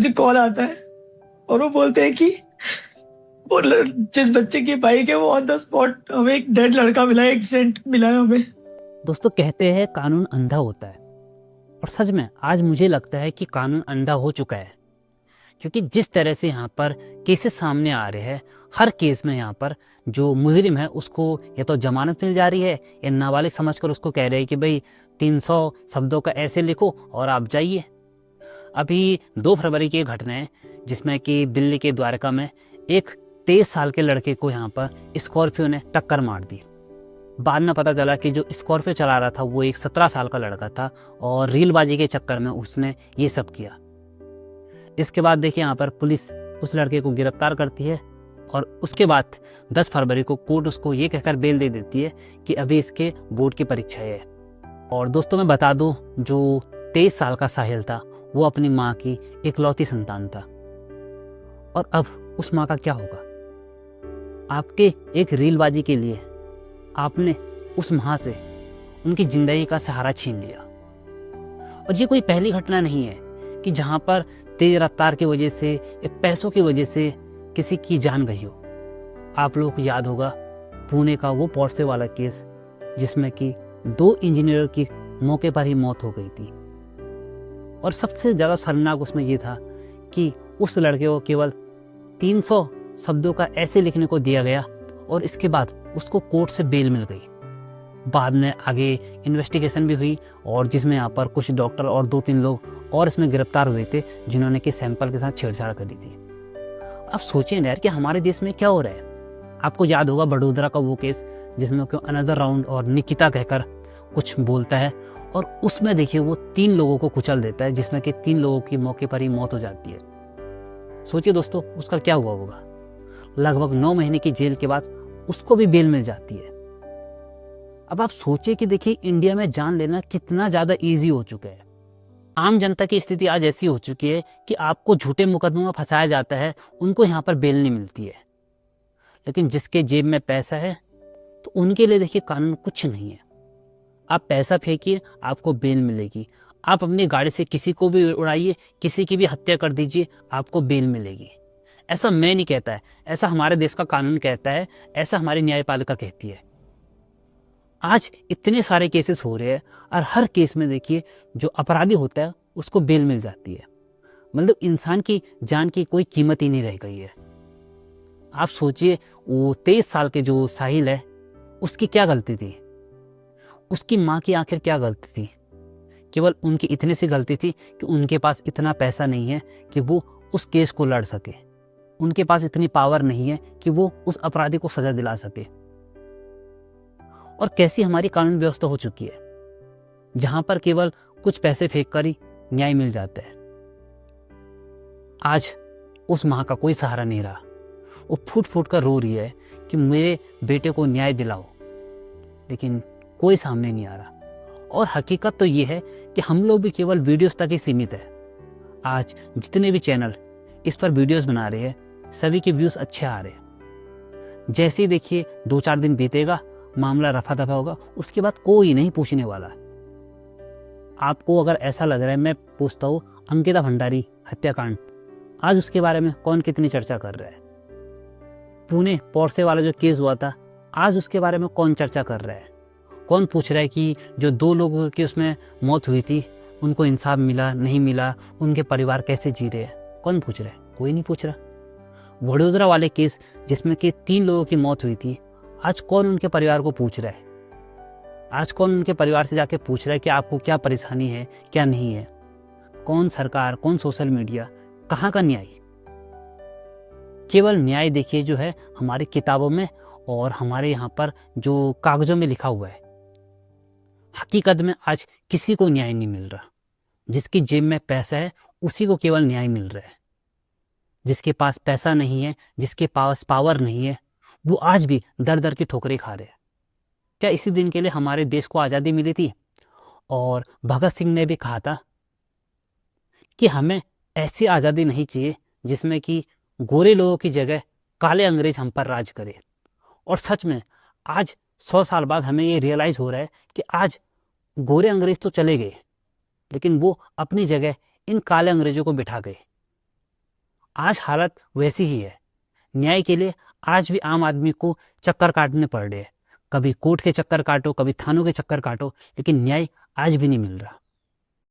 मुझे कॉल आता है और वो बोलते हैं कि जिस बच्चे की बाइक है वो ऑन द स्पॉट हमें एक डेड लड़का मिला है, एक्सीडेंट मिला है हमें। दोस्तों, कहते हैं कानून अंधा होता है और सच में आज मुझे लगता है कि कानून अंधा हो चुका है, क्योंकि जिस तरह से यहाँ पर केसेस सामने आ रहे हैं, हर केस में यहाँ पर जो मुजरिम है उसको या तो जमानत मिल जा रही है या नाबालिग समझकर उसको कह रहे हैं कि भाई 300 शब्दों का ऐसे लिखो और आप जाइए। अभी 2 फरवरी की घटना है जिसमें कि दिल्ली के द्वारका में एक 23 साल के लड़के को यहाँ पर स्कॉर्पियो ने टक्कर मार दी। बाद में पता चला कि जो स्कॉर्पियो चला रहा था वो एक 17 साल का लड़का था और रीलबाजी के चक्कर में उसने ये सब किया। इसके बाद देखिए यहाँ पर पुलिस उस लड़के को गिरफ्तार करती है और उसके बाद 10 फरवरी को कोर्ट उसको ये कहकर बेल दे देती है कि अभी इसके बोर्ड की परीक्षा है। और दोस्तों मैं बता दूं, जो 23 साल का साहिल था वो अपनी माँ की इकलौती संतान था और अब उस माँ का क्या होगा। आपके एक रीलबाजी के लिए आपने उस माँ से उनकी जिंदगी का सहारा छीन लिया। और ये कोई पहली घटना नहीं है कि जहाँ पर तेज रफ्तार की वजह से या पैसों की वजह से किसी की जान गई हो। आप लोगों को याद होगा पुणे का वो पोर्शे वाला केस जिसमें कि 2 इंजीनियरों की मौके पर ही मौत हो गई थी। और सबसे ज़्यादा शर्मनाक उसमें ये था कि उस लड़के को केवल 300 शब्दों का ऐसे लिखने को दिया गया और इसके बाद उसको कोर्ट से बेल मिल गई। बाद में आगे इन्वेस्टिगेशन भी हुई और जिसमें यहाँ पर कुछ डॉक्टर और 2-3 लोग और इसमें गिरफ्तार हुए थे जिन्होंने कि सैंपल के साथ छेड़छाड़ करी थी। अब सोचिए यार कि हमारे देश में क्या हो रहा है। आपको याद होगा बड़ोदरा का वो केस जिसमें क्यों अनदर राउंड और निकिता कहकर कुछ बोलता है और उसमें देखिए वो 3 लोगों को कुचल देता है जिसमें कि 3 लोगों की मौके पर ही मौत हो जाती है। सोचिए दोस्तों उसका क्या हुआ होगा। लगभग 9 महीने की जेल के बाद उसको भी बेल मिल जाती है। अब आप सोचिए कि देखिए इंडिया में जान लेना कितना ज़्यादा ईजी हो चुका है। आम जनता की स्थिति आज ऐसी हो चुकी है कि आपको झूठे मुकदमों में फंसाया जाता है, उनको यहाँ पर बेल नहीं मिलती है। लेकिन जिसके जेब में पैसा है तो उनके लिए देखिए कानून कुछ नहीं है। आप पैसा फेंकिए, आपको बेल मिलेगी। आप अपनी गाड़ी से किसी को भी उड़ाइए, किसी की भी हत्या कर दीजिए, आपको बेल मिलेगी। ऐसा मैं नहीं कहता है, ऐसा हमारे देश का कानून कहता है, ऐसा हमारी न्यायपालिका कहती है। आज इतने सारे केसेस हो रहे हैं और हर केस में देखिए जो अपराधी होता है उसको बेल मिल जाती है। मतलब इंसान की जान की कोई कीमत ही नहीं रह गई है। आप सोचिए वो 23 साल के जो साहिल है उसकी क्या गलती थी, उसकी माँ की आखिर क्या गलती थी। केवल उनकी इतनी सी गलती थी कि उनके पास इतना पैसा नहीं है कि वो उस केस को लड़ सके। उनके पास इतनी पावर नहीं है कि वो उस अपराधी को सजा दिला सके। और कैसी हमारी कानून व्यवस्था हो चुकी है जहां पर केवल कुछ पैसे फेंक कर ही न्याय मिल जाता है। आज उस माँ का कोई सहारा नहीं रहा। वो फूट फूट कर रो रही है कि मेरे बेटे को न्याय दिलाओ, लेकिन कोई सामने नहीं आ रहा। और हकीकत तो ये है कि हम लोग भी केवल वीडियोस तक ही सीमित है। आज जितने भी चैनल इस पर वीडियोस बना रहे हैं सभी के व्यूज़ अच्छे आ रहे हैं। जैसे ही देखिए 2-4 दिन बीतेगा, मामला रफा दफा होगा, उसके बाद कोई नहीं पूछने वाला। आपको अगर ऐसा लग रहा है, मैं पूछता हूँ अंकिता भंडारी हत्याकांड, आज उसके बारे में कौन कितनी चर्चा कर रहा है। पुणे पोर्शे वाला जो केस हुआ था, आज उसके बारे में कौन चर्चा कर रहा है। कौन पूछ रहा है कि जो 2 लोगों की उसमें मौत हुई थी उनको इंसाफ मिला नहीं मिला, उनके परिवार कैसे जी रहे हैं, कौन पूछ रहा है। कोई नहीं पूछ रहा। वडोदरा वाले केस जिसमें कि 3 लोगों की मौत हुई थी, आज कौन उनके परिवार को पूछ रहा है। आज कौन उनके परिवार से जाके पूछ रहा है कि आपको क्या परेशानी है क्या नहीं है। कौन सरकार, कौन सोशल मीडिया, कहाँ का न्याय। केवल न्याय देखिए जो है हमारी किताबों में और हमारे यहाँ पर जो कागजों में लिखा हुआ है। हकीकत में आज किसी को न्याय नहीं मिल रहा। जिसकी जेब में पैसा है उसी को केवल न्याय मिल रहा है। जिसके पास पैसा नहीं है, जिसके पास पावर नहीं है, वो आज भी दर दर की ठोकरें खा रहे हैं। क्या इसी दिन के लिए हमारे देश को आज़ादी मिली थी? और भगत सिंह ने भी कहा था कि हमें ऐसी आज़ादी नहीं चाहिए जिसमें कि गोरे लोगों की जगह काले अंग्रेज हम पर राज करें। और सच में आज 100 साल बाद हमें ये रियलाइज़ हो रहा है कि आज गोरे अंग्रेज तो चले गए, लेकिन वो अपनी जगह इन काले अंग्रेजों को बिठा गए। आज हालत वैसी ही है। न्याय के लिए आज भी आम आदमी को चक्कर काटने पड़ रहे हैं। कभी कोर्ट के चक्कर काटो, कभी थानों के चक्कर काटो, लेकिन न्याय आज भी नहीं मिल रहा।